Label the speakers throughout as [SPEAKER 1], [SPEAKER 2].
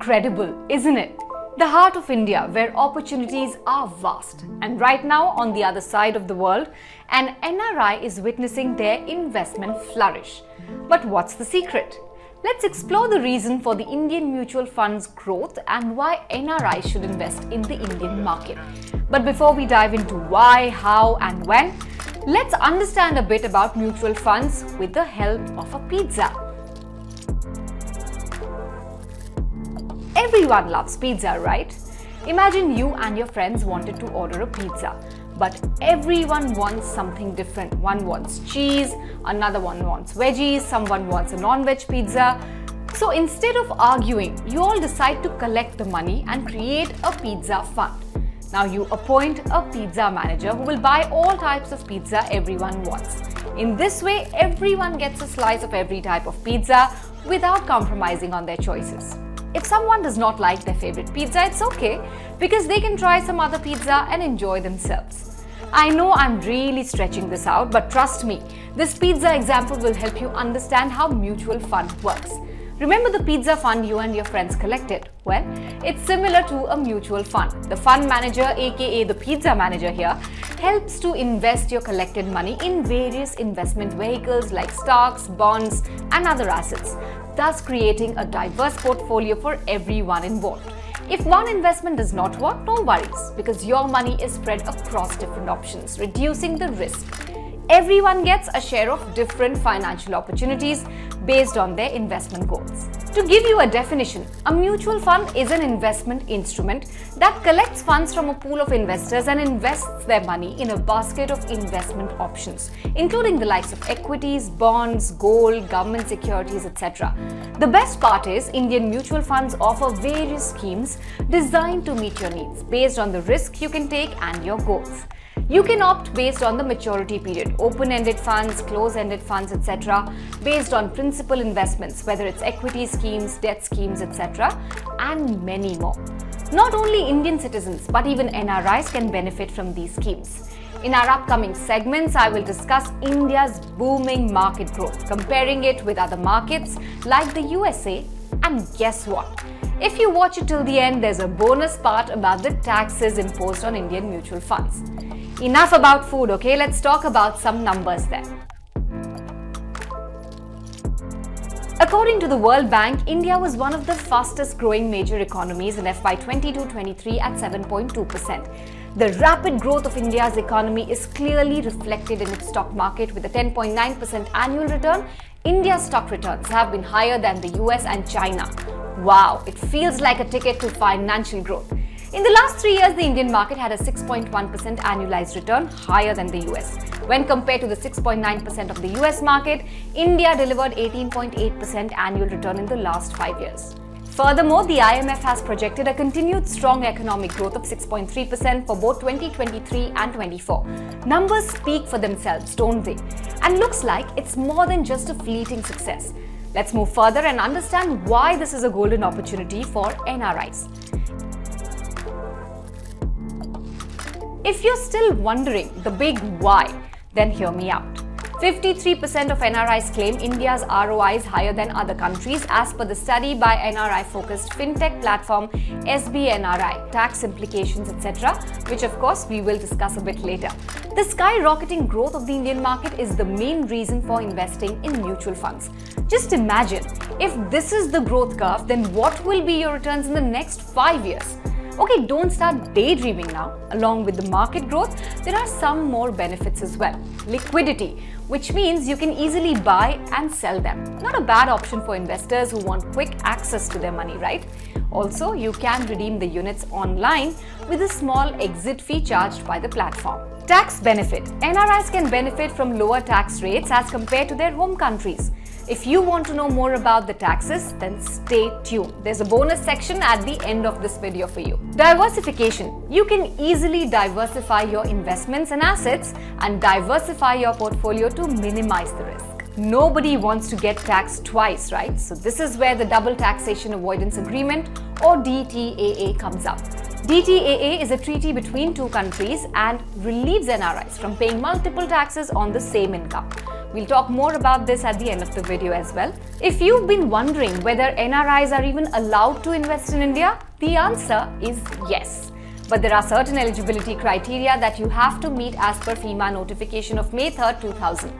[SPEAKER 1] Incredible, isn't it? The heart of India, where opportunities are vast. And right now, on the other side of the world, an NRI is witnessing their investment flourish. But what's the secret? Let's explore the reason for the Indian mutual funds growth and why NRIs should invest in the Indian market. But before we dive into why, how and when, let's understand a bit about mutual funds with the help of a pizza. Everyone loves pizza, right? Imagine you and your friends wanted to order a pizza, but everyone wants something different. One wants cheese, another one wants veggies, someone wants a non-veg pizza. So instead of arguing, you all decide to collect the money and create a pizza fund. Now you appoint a pizza manager who will buy all types of pizza everyone wants. In this way, everyone gets a slice of every type of pizza without compromising on their choices. If someone does not like their favorite pizza, it's okay because they can try some other pizza and enjoy themselves. I know I'm really stretching this out, but trust me, this pizza example will help you understand how mutual fund works. Remember the pizza fund you and your friends collected? Well, it's similar to a mutual fund. The fund manager, aka the pizza manager here, helps to invest your collected money in various investment vehicles like stocks, bonds, and other assets, thus creating a diverse portfolio for everyone involved. If one investment does not work, no worries, because your money is spread across different options, reducing the risk. Everyone gets a share of different financial opportunities based on their investment goals. To give you a definition, a mutual fund is an investment instrument that collects funds from a pool of investors and invests their money in a basket of investment options, including the likes of equities, bonds, gold, government securities, etc. The best part is Indian mutual funds offer various schemes designed to meet your needs based on the risk you can take and your goals. You can opt based on the maturity period, open-ended funds, close-ended funds, etc., based on principal investments, whether it's equity schemes, debt schemes, etc., and many more. Not only Indian citizens, but even NRIs can benefit from these schemes. In our upcoming segments, I will discuss India's booming market growth, comparing it with other markets like the USA, and guess what? If you watch it till the end, there's a bonus part about the taxes imposed on Indian mutual funds. Enough about food, okay? Let's talk about some numbers then. According to the World Bank, India was one of the fastest growing major economies in FY 22-23 at 7.2%. The rapid growth of India's economy is clearly reflected in its stock market with a 10.9% annual return. India's stock returns have been higher than the US and China. Wow, it feels like a ticket to financial growth. In the last 3 years, the Indian market had a 6.1% annualized return, higher than the US. When compared to the 6.9% of the US market, India delivered 18.8% annual return in the last 5 years. Furthermore, the IMF has projected a continued strong economic growth of 6.3% for both 2023 and 24. Numbers speak for themselves, don't they? And looks like it's more than just a fleeting success. Let's move further and understand why this is a golden opportunity for NRIs. If you're still wondering the big why, then hear me out. 53% of NRIs claim India's ROI is higher than other countries as per the study by NRI-focused fintech platform NRI, tax implications, etc., which of course we will discuss a bit later. The skyrocketing growth of the Indian market is the main reason for investing in mutual funds. Just imagine, if this is the growth curve, then what will be your returns in the next 5 years? Okay, don't start daydreaming now. Along with the market growth, there are some more benefits as well. Liquidity, which means you can easily buy and sell them. Not a bad option for investors who want quick access to their money, right? Also, you can redeem the units online with a small exit fee charged by the platform. Tax benefit. NRIs can benefit from lower tax rates as compared to their home countries. If you want to know more about the taxes, then stay tuned. There's a bonus section at the end of this video for you. Diversification. You can easily diversify your investments and assets and diversify your portfolio to minimize the risk. Nobody wants to get taxed twice, right? So this is where the Double Taxation Avoidance Agreement or DTAA comes up. DTAA is a treaty between two countries and relieves NRIs from paying multiple taxes on the same income. We'll talk more about this at the end of the video as well. If you've been wondering whether NRIs are even allowed to invest in India, the answer is yes. But there are certain eligibility criteria that you have to meet as per FEMA notification of May 3rd, 2000.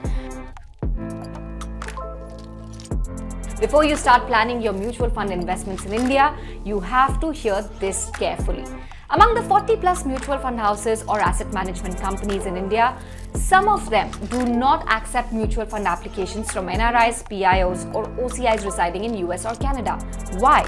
[SPEAKER 1] Before you start planning your mutual fund investments in India, you have to hear this carefully. Among the 40+ mutual fund houses or asset management companies in India, some of them do not accept mutual fund applications from NRIs, PIOs or OCIs residing in US or Canada. Why?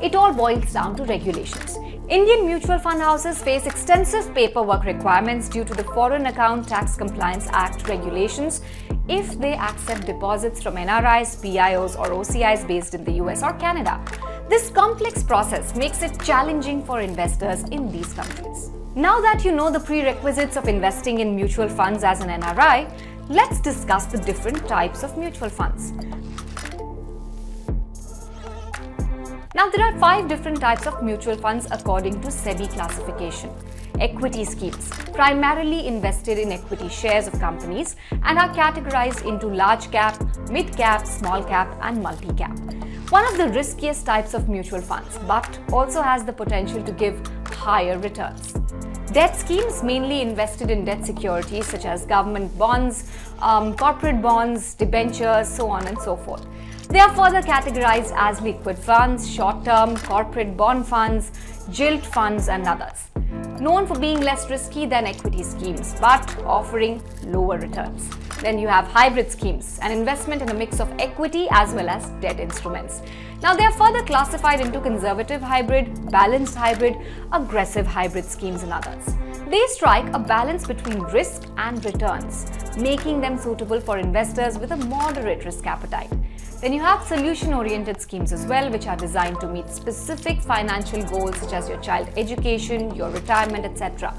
[SPEAKER 1] It all boils down to regulations. Indian mutual fund houses face extensive paperwork requirements due to the Foreign Account Tax Compliance Act regulations if they accept deposits from NRIs, PIOs or OCIs based in the US or Canada. This complex process makes it challenging for investors in these countries. Now that you know the prerequisites of investing in mutual funds as an NRI, let's discuss the different types of mutual funds. Now, there are 5 different types of mutual funds according to SEBI classification. Equity schemes, primarily invested in equity shares of companies and are categorized into large cap, mid cap, small cap and multi cap. One of the riskiest types of mutual funds, but also has the potential to give higher returns. Debt schemes, mainly invested in debt securities such as government bonds, corporate bonds, debentures, so on and so forth. They are further categorized as liquid funds, short-term, corporate bond funds, gilt funds and others. Known for being less risky than equity schemes, but offering lower returns. Then you have hybrid schemes, an investment in a mix of equity as well as debt instruments. Now they are further classified into conservative hybrid, balanced hybrid, aggressive hybrid schemes and others. They strike a balance between risk and returns, making them suitable for investors with a moderate risk appetite. Then you have solution-oriented schemes as well, which are designed to meet specific financial goals such as your child education, your retirement, etc.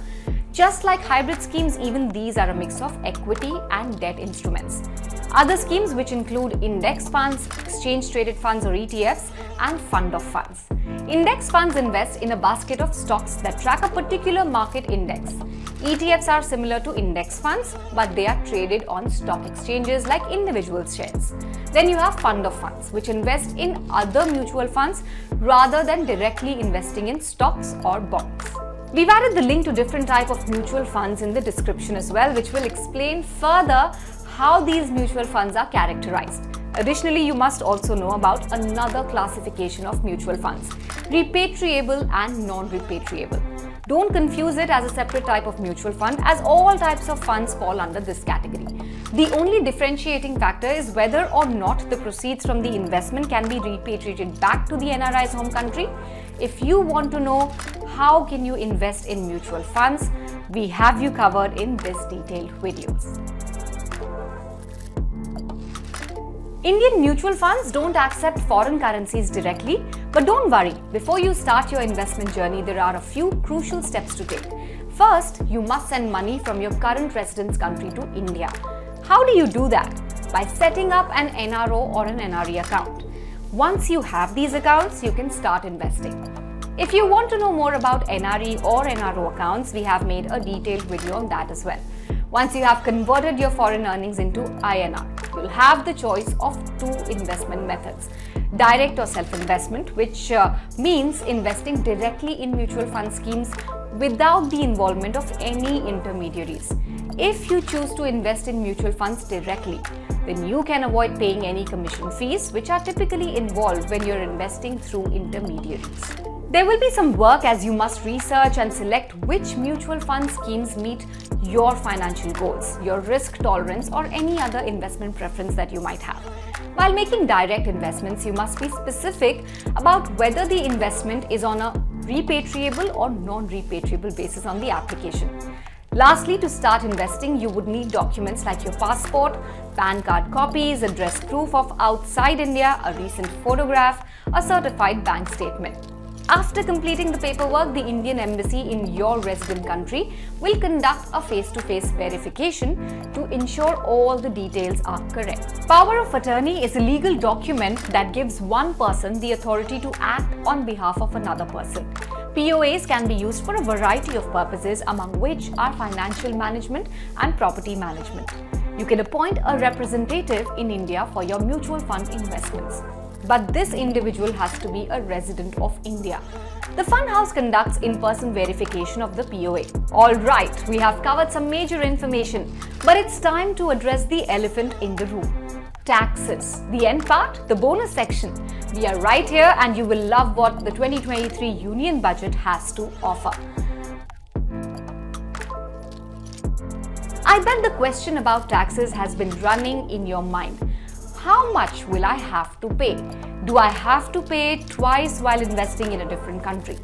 [SPEAKER 1] Just like hybrid schemes, even these are a mix of equity and debt instruments. Other schemes which include index funds, exchange-traded funds or ETFs, and fund of funds. Index funds invest in a basket of stocks that track a particular market index. ETFs are similar to index funds, but they are traded on stock exchanges like individual shares. Then you have fund of funds, which invest in other mutual funds rather than directly investing in stocks or bonds. We've added the link to different types of mutual funds in the description as well, which will explain further how these mutual funds are characterized. Additionally, you must also know about another classification of mutual funds, repatriable and non-repatriable. Don't confuse it as a separate type of mutual fund, as all types of funds fall under this category. The only differentiating factor is whether or not the proceeds from the investment can be repatriated back to the NRI's home country. If you want to know how can you invest in mutual funds, we have you covered in this detailed videos. Indian mutual funds don't accept foreign currencies directly, but don't worry, before you start your investment journey, there are a few crucial steps to take. First, you must send money from your current residence country to India. How do you do that? By setting up an NRO or an NRE account. Once you have these accounts, you can start investing. If you want to know more about NRE or NRO accounts, we have made a detailed video on that as well. Once you have converted your foreign earnings into INR, you'll have the choice of 2 investment methods. Direct or self-investment, which means investing directly in mutual fund schemes without the involvement of any intermediaries. If you choose to invest in mutual funds directly, then you can avoid paying any commission fees, which are typically involved when you're investing through intermediaries. There will be some work as you must research and select which mutual fund schemes meet your financial goals, your risk tolerance, or any other investment preference that you might have. While making direct investments, you must be specific about whether the investment is on a repatriable or non-repatriable basis on the application. Lastly, to start investing, you would need documents like your passport, PAN card copies, address proof of outside India, a recent photograph, a certified bank statement. After completing the paperwork, the Indian Embassy in your resident country will conduct a face-to-face verification to ensure all the details are correct. Power of attorney is a legal document that gives one person the authority to act on behalf of another person. POAs can be used for a variety of purposes, among which are financial management and property management. You can appoint a representative in India for your mutual fund investments. But this individual has to be a resident of India. The fund house conducts in-person verification of the POA. Alright, we have covered some major information, but it's time to address the elephant in the room. Taxes. The end part, the bonus section. We are right here and you will love what the 2023 Union Budget has to offer. I bet the question about taxes has been running in your mind. How much will I have to pay? Do I have to pay it twice while investing in a different country?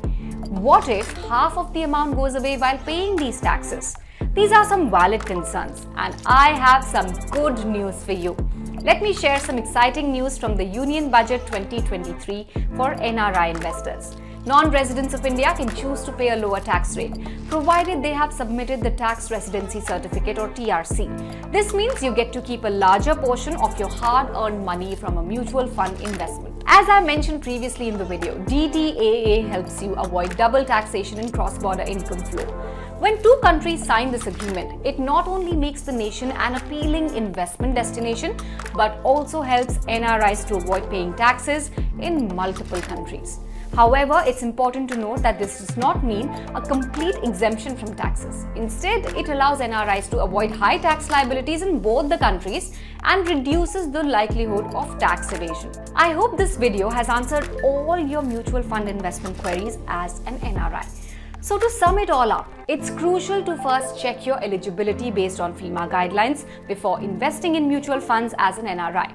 [SPEAKER 1] What if half of the amount goes away while paying these taxes? These are some valid concerns, and I have some good news for you. Let me share some exciting news from the Union Budget 2023 for NRI investors. Non-residents of India can choose to pay a lower tax rate, provided they have submitted the Tax Residency Certificate or TRC. This means you get to keep a larger portion of your hard-earned money from a mutual fund investment. As I mentioned previously in the video, DTAA helps you avoid double taxation and cross-border income flow. When two countries sign this agreement, it not only makes the nation an appealing investment destination, but also helps NRIs to avoid paying taxes in multiple countries. However, it's important to note that this does not mean a complete exemption from taxes. Instead, it allows NRIs to avoid high tax liabilities in both the countries and reduces the likelihood of tax evasion. I hope this video has answered all your mutual fund investment queries as an NRI. So to sum it all up, it's crucial to first check your eligibility based on FEMA guidelines before investing in mutual funds as an NRI.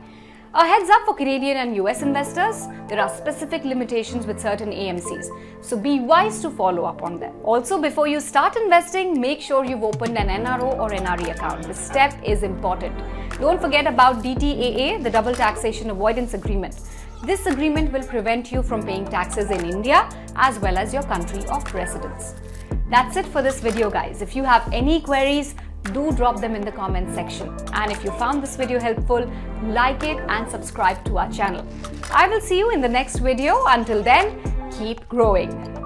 [SPEAKER 1] A heads up for Canadian and US investors, there are specific limitations with certain AMCs, so be wise to follow up on them. Also, before you start investing, make sure you've opened an NRO or NRE account. This step is important. Don't forget about DTAA, the Double Taxation Avoidance Agreement. This agreement will prevent you from paying taxes in India as well as your country of residence. That's it for this video, guys. If you have any queries, do drop them in the comment section. And if you found this video helpful, like it and subscribe to our channel. I will see you in the next video. Until then, keep growing.